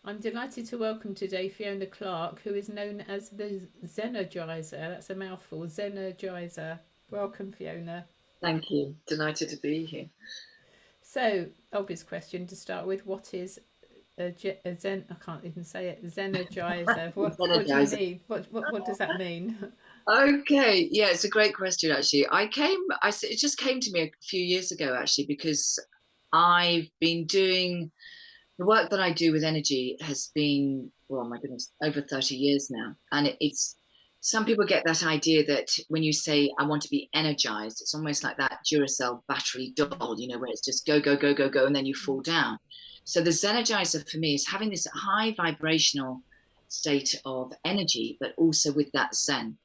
I'm delighted to welcome today Fiona Clark, who is known as the Zenergizer. That's a mouthful, Zenergizer. Welcome, Fiona. Thank you. Delighted to be here. So, obvious question to start with: what is a Zen? I can't even say it. Zenergizer. What do you Energizer. mean? What does that mean? Okay, yeah, it's a great question actually. It just came to me a few years ago actually because I've been doing the work that I do with energy has been, well, my goodness, over 30 years now. And it's some people get that idea that when you say I want to be energized, it's almost like that Duracell battery doll, where it's just go, go, go, go, go, and then you fall down. So the Zenergizer for me is having this high vibrational state of energy, but also with that Zen.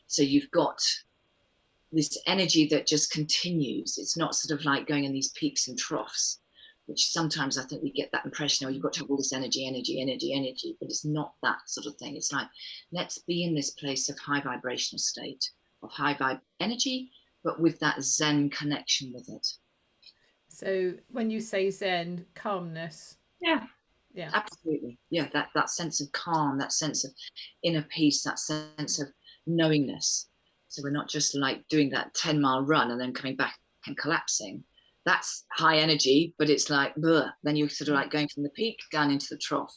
So you've got this energy that just continues. It's not sort of like going in these peaks and troughs, which sometimes I think we get that impression, oh, you've got to have all this energy, energy, energy, energy, but it's not that sort of thing. It's like, let's be in this place of high vibrational state, of high vibe energy, but with that Zen connection with it. So, when you say Zen, calmness. Yeah, Yeah. absolutely. Yeah, that sense of calm, that sense of inner peace, that sense of knowingness. So we're not just like doing that 10-mile run and then coming back and collapsing. That's high energy, but it's like, bleh. Then you're sort of like going from the peak down into the trough.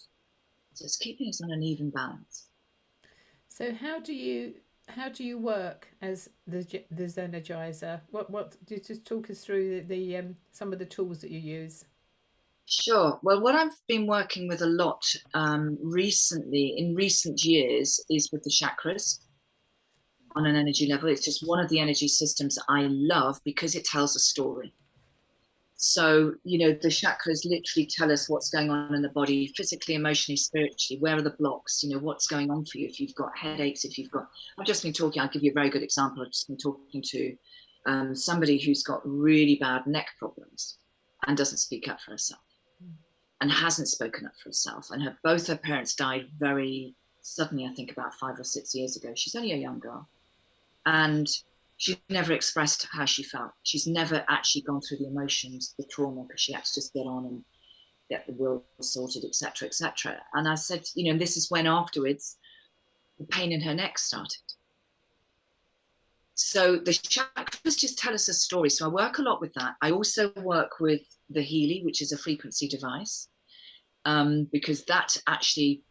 So it's keeping us on an even balance. So, how do you work as the Zenergizer? What do you just talk us through the some of the tools that you use? Sure. Well, what I've been working with a lot recently, in recent years, is with the chakras on an energy level. It's just one of the energy systems I love because it tells a story. So, the chakras literally tell us what's going on in the body, physically, emotionally, spiritually. Where are the blocks? What's going on for you? If you've got headaches, if you've got, I've just been talking, I'll give you a very good example. I've just been talking to somebody who's got really bad neck problems and doesn't speak up for herself and hasn't spoken up for herself. And both her parents died very suddenly, I think about 5 or 6 years ago. She's only a young girl. And she never expressed how she felt. She's never actually gone through the emotions, the trauma, because she had to just get on and get the will sorted, etc., etc. And I said, and this is when afterwards the pain in her neck started. So the chakras just tell us a story. So I work a lot with that. I also work with the Healy, which is a frequency device, because that actually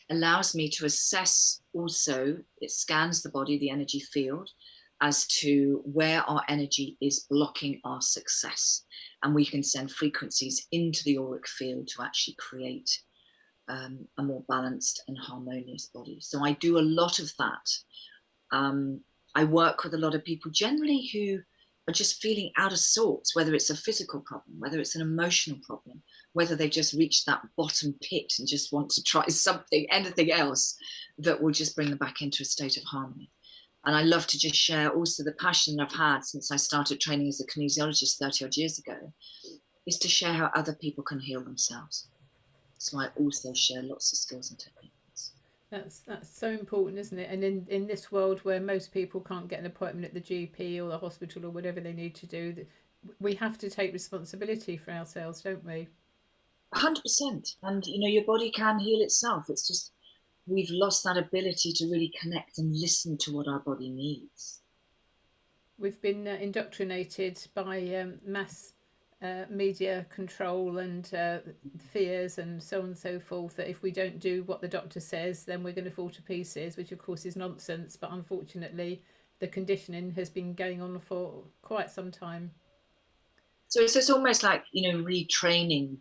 allows me to assess also, it scans the body, the energy field, as to where our energy is blocking our success. And we can send frequencies into the auric field to actually create a more balanced and harmonious body. So I do a lot of that. I work with a lot of people generally who are just feeling out of sorts, whether it's a physical problem, whether it's an emotional problem, whether they've just reached that bottom pit and just want to try something, anything else that will just bring them back into a state of harmony. And I love to just share also the passion I've had since I started training as a kinesiologist 30 odd years ago, is to share how other people can heal themselves. So I also share lots of skills and techniques. That's so important, isn't it? And in this world where most people can't get an appointment at the GP or the hospital or whatever they need to do, we have to take responsibility for ourselves, don't we? 100%. And your body can heal itself. It's just we've lost that ability to really connect and listen to what our body needs. We've been indoctrinated by mass media control and fears and so on and so forth that if we don't do what the doctor says, then we're going to fall to pieces, which of course is nonsense. But unfortunately, the conditioning has been going on for quite some time. So it's almost like, retraining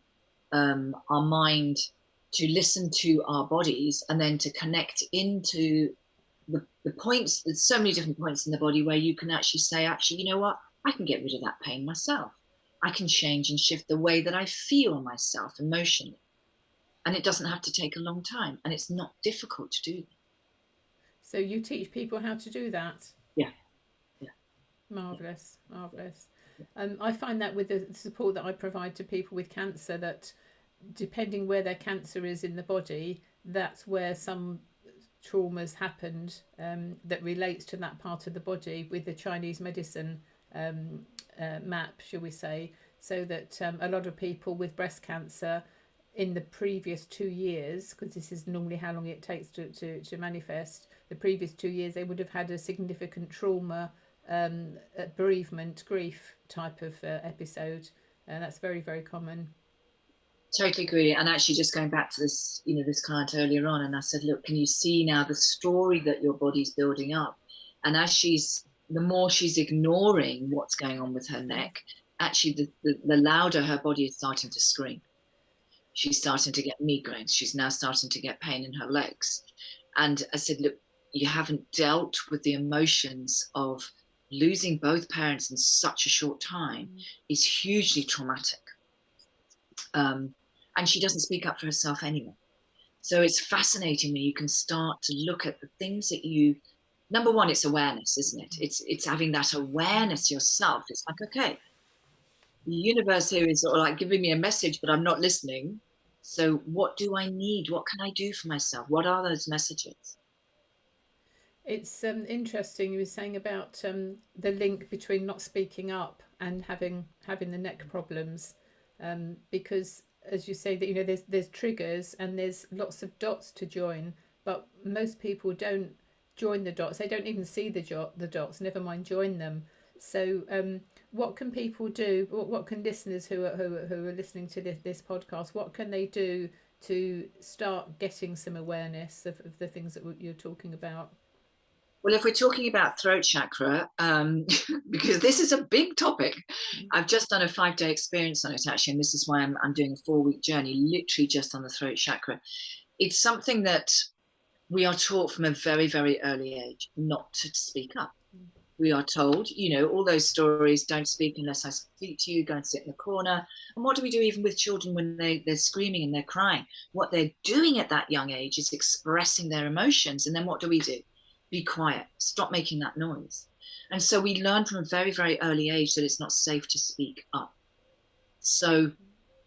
our mind to listen to our bodies and then to connect into the points. There's so many different points in the body where you can actually say, actually, you know what? I can get rid of that pain myself. I can change and shift the way that I feel myself emotionally. And it doesn't have to take a long time. And it's not difficult to do. So you teach people how to do that. Yeah, yeah, Marvelous, marvelous. yeah. I find that with the support that I provide to people with cancer, that depending where their cancer is in the body, that's where some traumas happened that relates to that part of the body with the Chinese medicine map, shall we say, so that a lot of people with breast cancer, in the previous 2 years, because this is normally how long it takes to manifest, the previous 2 years they would have had a significant trauma, bereavement, grief type of episode. And that's very, very common. Totally agree. And actually, just going back to this, this client earlier on, and I said, look, can you see now the story that your body's building up? And as the more she's ignoring what's going on with her neck, actually, the louder her body is starting to scream. She's starting to get migraines. She's now starting to get pain in her legs. And I said, look, you haven't dealt with the emotions of losing both parents in such a short time is hugely traumatic. And she doesn't speak up for herself anyway. So it's fascinating when you can start to look at the things that number one, it's awareness, isn't it? It's having that awareness yourself. It's like, okay, the universe here is sort of like giving me a message, but I'm not listening. So what do I need? What can I do for myself? What are those messages? It's interesting you were saying about the link between not speaking up and having the neck problems, because as you say that there's triggers and there's lots of dots to join, but most people don't join the dots. They don't even see the dots, never mind join them. So what can people do? What can listeners who are listening to this podcast, what can they do to start getting some awareness of the things that you're talking about? Well, if we're talking about throat chakra, because this is a big topic, I've just done a 5-day experience on it, actually, and this is why I'm doing a 4-week journey, literally just on the throat chakra. It's something that we are taught from a very, very early age not to speak up. We are told, all those stories, don't speak unless I speak to you, go and sit in the corner. And what do we do even with children when they're screaming and they're crying? What they're doing at that young age is expressing their emotions. And then what do? Be quiet, stop making that noise. And so we learn from a very, very early age that it's not safe to speak up. So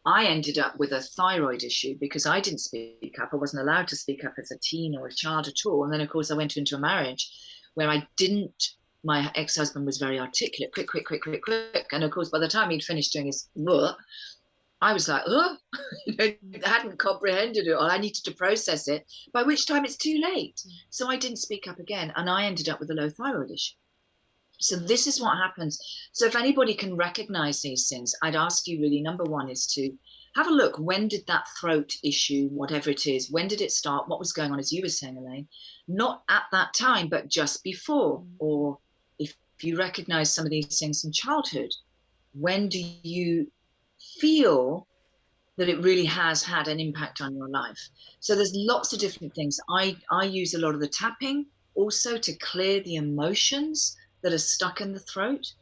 I ended up with a thyroid issue because I didn't speak up. I wasn't allowed to speak up as a teen or a child at all. And then, of course, I went into a marriage where my ex-husband was very articulate, quick. And of course, by the time he'd finished doing his work, I was like, I hadn't comprehended it, or I needed to process it, by which time it's too late. So I didn't speak up again, and I ended up with a low thyroid issue. So this is what happens. So if anybody can recognize these things, I'd ask you really, number one is to have a look. When did that throat issue, whatever it is, when did it start? What was going on, as you were saying, Elaine? Not at that time, but just before. Or if you recognize some of these things in childhood, when do you feel that it really has had an impact on your life? So there's lots of different things. I use a lot of the tapping also to clear the emotions that are stuck in the throat,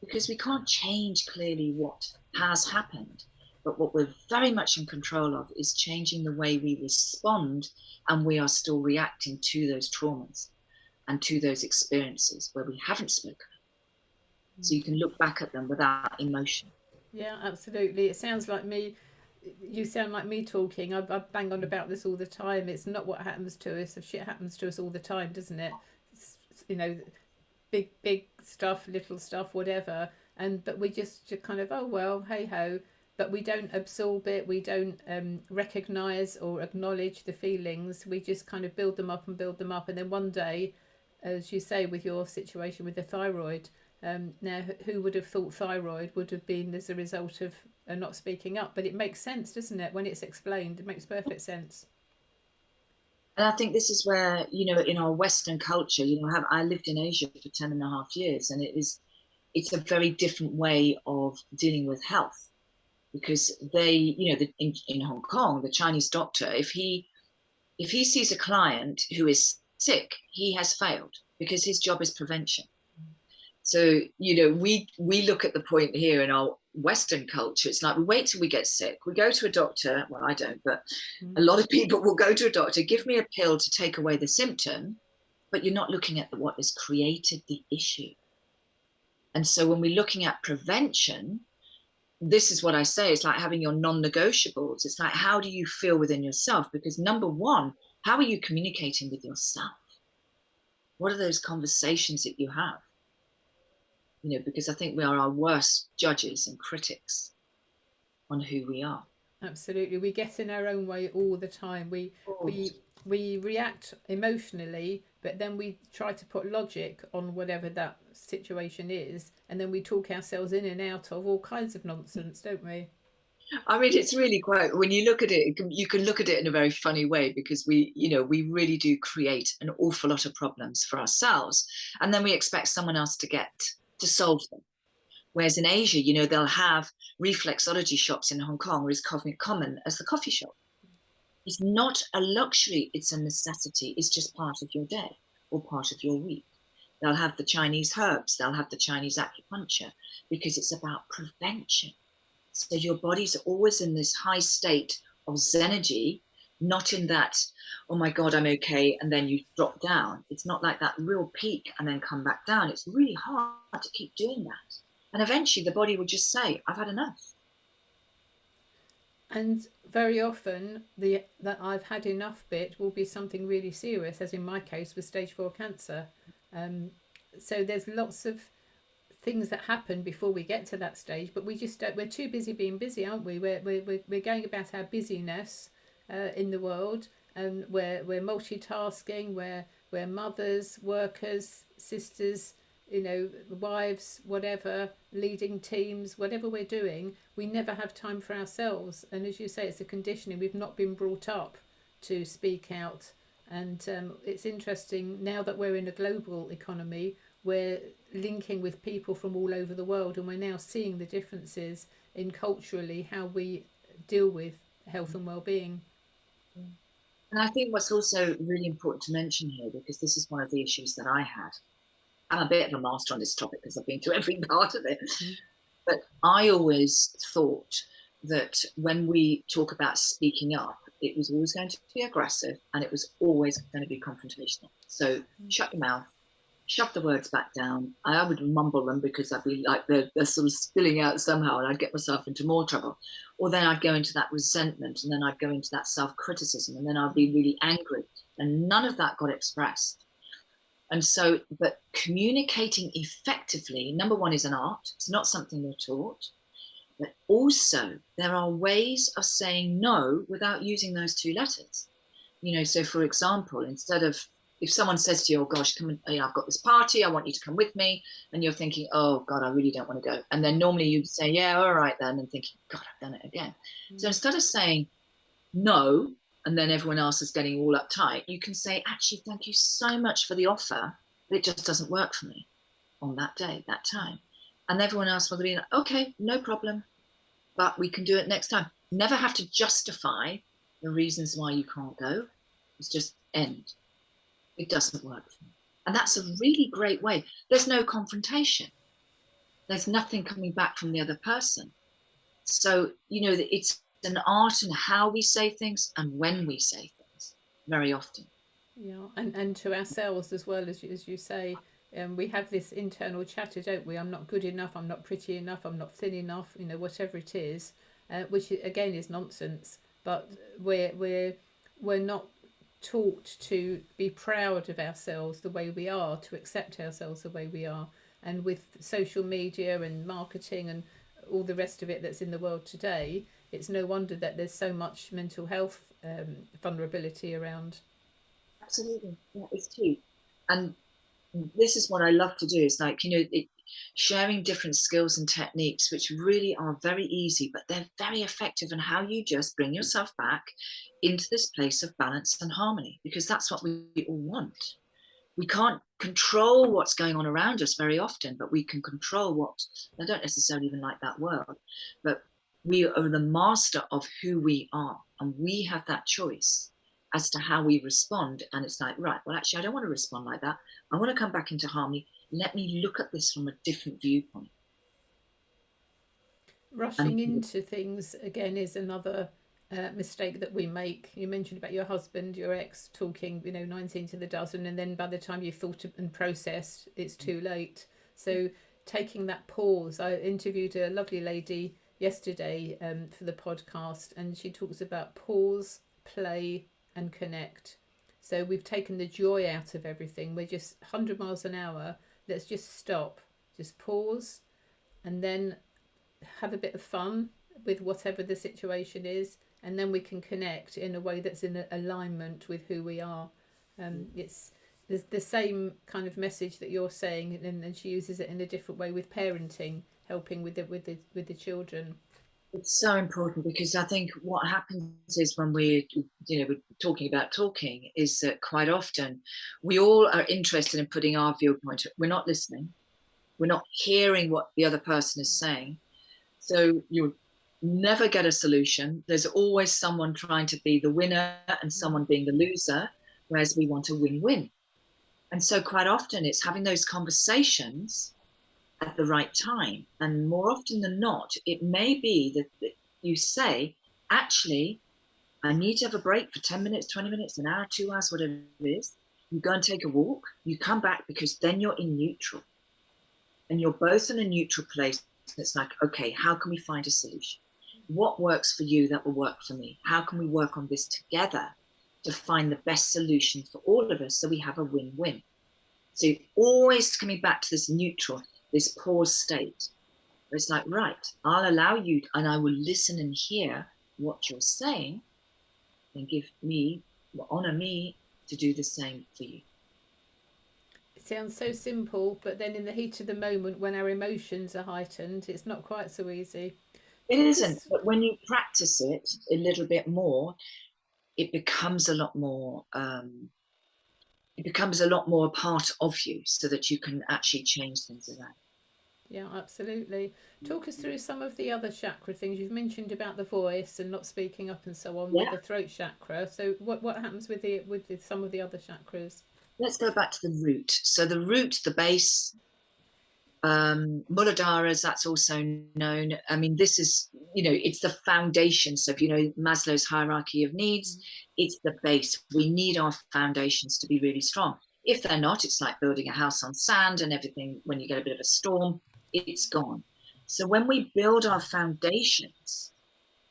because we can't change clearly what has happened. But what we're very much in control of is changing the way we respond, and we are still reacting to those traumas and to those experiences where we haven't spoken. So you can look back at them without emotion. Yeah, absolutely. It sounds like me. You sound like me talking. I bang on about this all the time. It's not what happens to us. If shit happens to us all the time, doesn't it? Big stuff, little stuff, whatever. But we just kind of, oh well, hey ho. But we don't absorb it. We don't recognize or acknowledge the feelings. We just kind of build them up, and then one day, as you say, with your situation with the thyroid. Now, who would have thought thyroid would have been as a result of not speaking up? But it makes sense, doesn't it? When it's explained, it makes perfect sense. And I think this is where, in our Western culture, I lived in Asia for 10.5 years, and it's a very different way of dealing with health, because they, in Hong Kong, the Chinese doctor, if he sees a client who is sick, he has failed, because his job is prevention. So, we look at the point here in our Western culture. It's like we wait till we get sick. We go to a doctor. Well, I don't, but a lot of people will go to a doctor, give me a pill to take away the symptom, but you're not looking at what has created the issue. And so when we're looking at prevention, this is what I say, it's like having your non-negotiables. It's like, how do you feel within yourself? Because number one, how are you communicating with yourself? What are those conversations that you have? Because I think we are our worst judges and critics on who we are. Absolutely, we get in our own way all the time. We we react emotionally, but then we try to put logic on whatever that situation is, and then we talk ourselves in and out of all kinds of nonsense, don't we? I mean, it's really quite, when you look at it, you can look at it in a very funny way, because we really do create an awful lot of problems for ourselves. And then we expect someone else to solve them. Whereas in Asia, they'll have reflexology shops in Hong Kong, is common as the coffee shop. It's not a luxury, it's a necessity. It's just part of your day or part of your week. They'll have the Chinese herbs, they'll have the Chinese acupuncture, because it's about prevention. So your body's always in this high state of Zenergy, not in that, oh my God, I'm okay, and then you drop down. It's not like that real peak and then come back down. It's really hard to keep doing that. And eventually the body will just say, I've had enough. And very often, the that I've had enough bit will be something really serious, as in my case with stage 4 cancer. Um, so there's lots of things that happen before we get to that stage, but we just don't, we're too busy being busy, aren't we? We're going about our busyness in the world, and we're multitasking, we're mothers, workers, sisters, wives, whatever, leading teams, whatever we're doing, we never have time for ourselves. And as you say, it's a conditioning. We've not been brought up to speak out. And it's interesting now that we're in a global economy, we're linking with people from all over the world, and we're now seeing the differences in culturally how we deal with health and well-being. And I think what's also really important to mention here, because this is one of the issues that I had, I'm a bit of a master on this topic because I've been through every part of it. But I always thought that when we talk about speaking up, it was always going to be aggressive, and it was always going to be confrontational. So shut your mouth, shove the words back down. I would mumble them because I'd be like they're sort of spilling out somehow, and I'd get myself into more trouble. Or then I'd go into that resentment, and then I'd go into that self-criticism, and then I'd be really angry. And none of that got expressed. And so, but communicating effectively, number one, is an art. It's not something we're taught. But also, there are ways of saying no without using those two letters. So for example, instead of, if someone says to you, oh gosh, come and, I've got this party, I want you to come with me. And you're thinking, oh God, I really don't want to go. And then normally you'd say, yeah, all right then. And thinking, God, I've done it again. So instead of saying no, and then everyone else is getting all uptight, you can say, actually, thank you so much for the offer, but it just doesn't work for me on that day, that time. And everyone else will be like, okay, no problem, but we can do it next time. Never have to justify the reasons why you can't go. It's just end. It doesn't work for me. And that's a really great way. There's no confrontation. There's nothing coming back from the other person. So, it's an art in how we say things and when we say things, very often. Yeah, and to ourselves as well, as you say, we have this internal chatter, don't we? I'm not good enough, I'm not pretty enough, I'm not thin enough, whatever it is, which again is nonsense. But we're not taught to be proud of ourselves the way we are, to accept ourselves the way we are. And with social media and marketing and all the rest of it that's in the world today, it's no wonder that there's so much mental health vulnerability around. Absolutely. Yeah, it's true. And this is what I love to do, is like, sharing different skills and techniques, which really are very easy, but they're very effective in how you just bring yourself back into this place of balance and harmony, because that's what we all want. We can't control what's going on around us very often, but we can control what, I don't necessarily even like that word, but we are the master of who we are, and we have that choice as to how we respond. And it's like, right, well, actually, I don't want to respond like that. I want to come back into harmony. Let me look at this from a different viewpoint. Rushing into things again is another mistake that we make. You mentioned about your husband, your ex, talking 19 to the dozen, and then by the time you've thought and processed, it's too late. So taking that pause. I interviewed a lovely lady yesterday for the podcast, and she talks about pause, play and connect. So we've taken the joy out of everything. We're just 100 miles an hour. Let's just stop, just pause, and then have a bit of fun, with whatever the situation is, and then we can connect in a way that's in alignment with who we are. It's the same kind of message that you're saying, and then she uses it in a different way with parenting, helping with the children. It's so important, because I think what happens is when we're talking about talking, is that quite often we all are interested in putting our viewpoint. We're not listening. We're not hearing what the other person is saying. So you never get a solution. There's always someone trying to be the winner and someone being the loser, whereas we want a win-win. And so quite often it's having those conversations at the right time. And more often than not, it may be that you say, actually, I need to have a break for 10 minutes, 20 minutes, an hour, 2 hours, whatever it is. You go and take a walk, you come back, because then you're in neutral. And you're both in a neutral place. It's like, okay, how can we find a solution? What works for you that will work for me? How can we work on this together to find the best solution for all of us, so we have a win-win? So always coming back to this neutral, this pause state, where it's like, right, I'll allow you, and I will listen and hear what you're saying, and honor me to do the same for you. It sounds so simple, but then in the heat of the moment, when our emotions are heightened, it's not quite so easy. It isn't, but when you practice it a little bit more, it becomes a lot more a part of you, so that you can actually change things around. Yeah, absolutely. Talk us through some of the other chakra things. You've mentioned about the voice and not speaking up and so on, with the throat chakra. So what happens with some of the other chakras? Let's go back to the root. So the root, the base, Muladharas, that's also known. I mean, this is, it's the foundation. So if you know Maslow's hierarchy of needs, it's the base. We need our foundations to be really strong. If they're not, it's like building a house on sand, and everything, when you get a bit of a storm, it's gone. So when we build our foundations,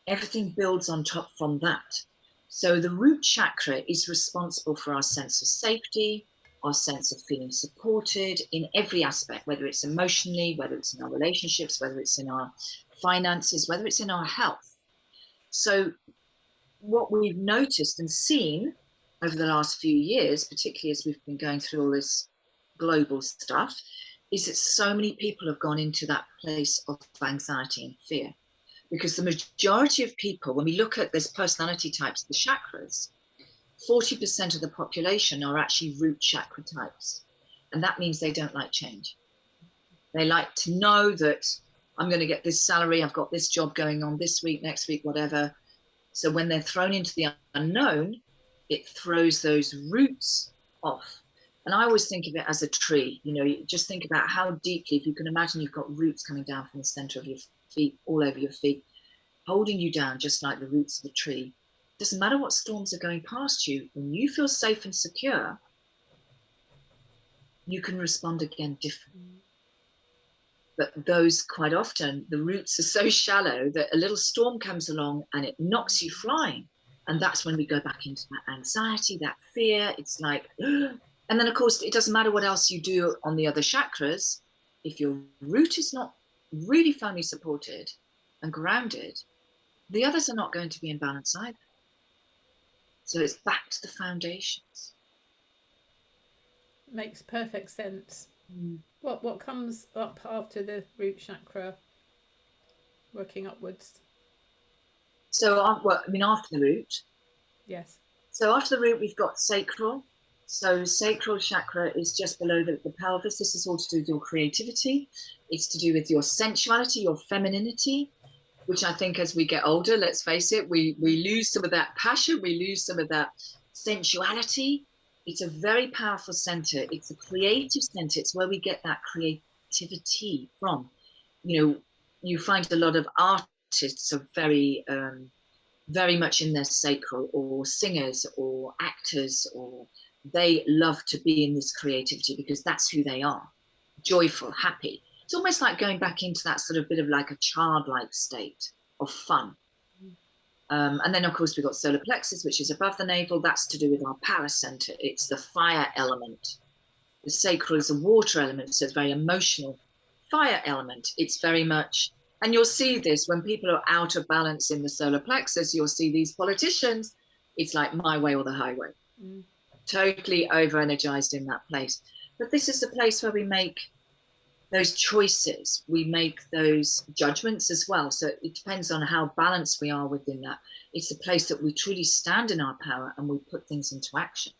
everything builds on top from that. So the root chakra is responsible for our sense of safety, our sense of feeling supported in every aspect, whether it's emotionally, whether it's in our relationships, whether it's in our finances, whether it's in our health. So what we've noticed and seen over the last few years, particularly as we've been going through all this global stuff, is that so many people have gone into that place of anxiety and fear. Because the majority of people, when we look at this personality types, the chakras, 40% of the population are actually root chakra types. And that means they don't like change. They like to know that I'm going to get this salary, I've got this job going on this week, next week, whatever. So when they're thrown into the unknown, it throws those roots off. And I always think of it as a tree. You just think about how deeply, if you can imagine you've got roots coming down from the center of your feet, all over your feet, holding you down just like the roots of a tree. Doesn't matter what storms are going past you, when you feel safe and secure, you can respond again differently. But those, quite often, the roots are so shallow that a little storm comes along and it knocks you flying. And that's when we go back into that anxiety, that fear. It's like, and then of course, it doesn't matter what else you do on the other chakras. If your root is not really firmly supported and grounded, the others are not going to be in balance either. So it's back to the foundations. Makes perfect sense. What comes up after the root chakra, working upwards? So, after the root. Yes. So after the root, we've got sacral. So sacral chakra is just below the pelvis. This is all to do with your creativity. It's to do with your sensuality, your femininity, which I think as we get older, let's face it, we lose some of that passion, we lose some of that sensuality. It's a very powerful center. It's a creative center. It's where we get that creativity from. You find a lot of artists are very, very much in their sacral, or singers or actors, or they love to be in this creativity because that's who they are, joyful, happy. It's almost like going back into that sort of bit of like a childlike state of fun. And then, of course, we've got solar plexus, which is above the navel. That's to do with our power center. It's the fire element. The sacral is a water element, so it's very emotional. Fire element, it's very much And you'll see this when people are out of balance in the solar plexus. You'll see these politicians, it's like my way or the highway. Totally over energized in that place. But this is the place where we make those choices, we make those judgments as well. So it depends on how balanced we are within that. It's the place that we truly stand in our power and we put things into action,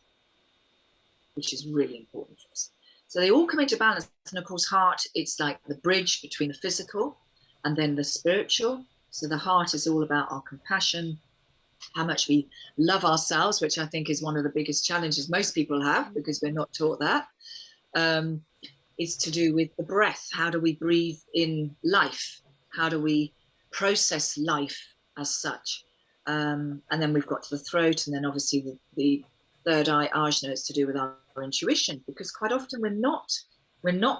which is really important for us. So they all come into balance. And of course, heart, it's like the bridge between the physical and then the spiritual. So the heart is all about our compassion, how much we love ourselves, which I think is one of the biggest challenges most people have because we're not taught that. It's to do with the breath. How do we breathe in life? How do we process life as such? And then we've got to the throat, and then obviously the third eye, ajna, is to do with our intuition, because quite often we're not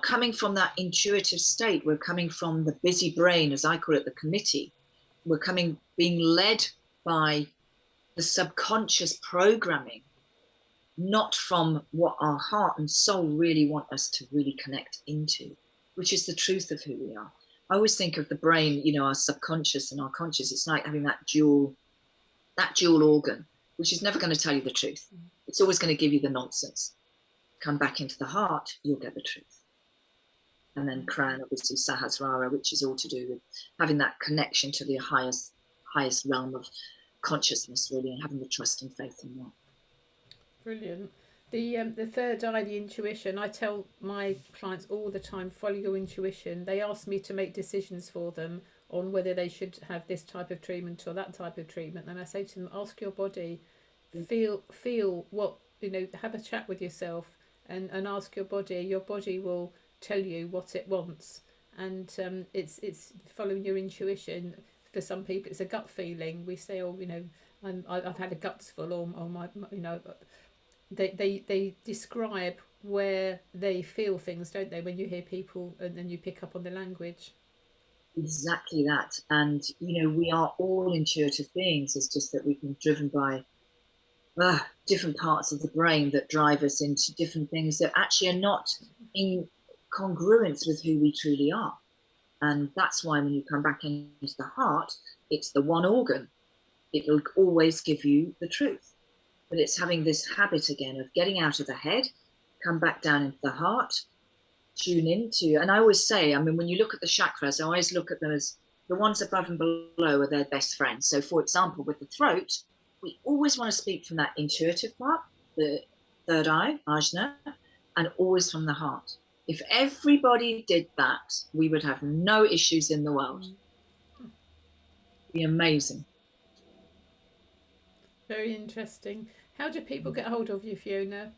coming from that intuitive state. We're coming from the busy brain, as I call it, the committee. We're being led by the subconscious programming, not from what our heart and soul really want us to really connect into, which is the truth of who we are. I always think of the brain, you know, our subconscious and our conscious. It's like having that dual organ, which is never going to tell you the truth. It's always going to give you the nonsense. Come back into the heart, you'll get the truth. And then Crown, obviously Sahasrara, which is all to do with having that connection to the highest realm of consciousness, really, and having the trust and faith in that. Brilliant. The third eye, the intuition, I tell my clients all the time, follow your intuition. They ask me to make decisions for them on whether they should have this type of treatment or that type of treatment. And I say to them, ask your body, feel what, you know, have a chat with yourself and ask your body. Your body will tell you what it wants. And it's following your intuition. For some people, it's a gut feeling. We say, oh, you know, I've had a guts full, or my, you know, they describe where they feel things, don't they, when you hear people and then you pick up on the language. Exactly that. And you know, we are all intuitive beings. It's just that we've been driven by different parts of the brain that drive us into different things that actually are not in congruence with who we truly are. And that's why when you come back into the heart, it's the one organ. It'll always give you the truth. But it's having this habit again of getting out of the head, come back down into the heart, tune into, and I always say, I mean, when you look at the chakras, I always look at them as the ones above and below are their best friends. So for example, with the throat, we always want to speak from that intuitive part, the third eye, ajna, and always from the heart. If everybody did that, we would have no issues in the world. It'd be amazing. Very interesting. How do people get hold of you, Fiona?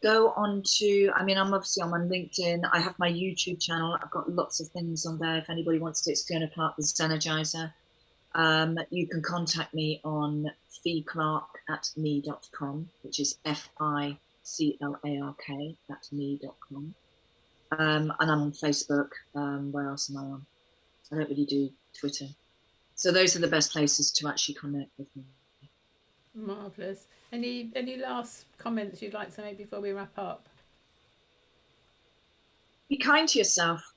Go on to, I mean, I'm on LinkedIn. I have my YouTube channel. I've got lots of things on there. If anybody wants to, it's Fiona Clark, the Zenergizer. You can contact me on ficlark@me.com, which is FICLARK@me.com. And I'm on Facebook. Where else am I on? I don't really do Twitter. So those are the best places to actually connect with me. Marvellous. Any last comments you'd like to make before we wrap up? Be kind to yourself.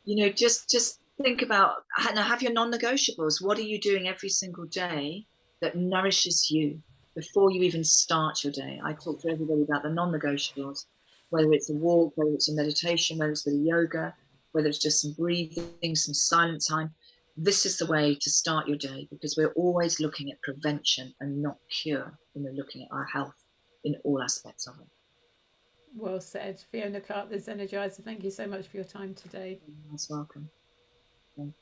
You know, just think about, have your non-negotiables. What are you doing every single day that nourishes you before you even start your day? I talk to everybody about the non-negotiables, whether it's a walk, whether it's a meditation, whether it's a yoga, whether it's just some breathing, some silent time. This is the way to start your day, because we're always looking at prevention and not cure when we're looking at our health in all aspects of it. Well said. Fiona Clark, the Zenergizer, thank you so much for your time today. You're most welcome. Thank you.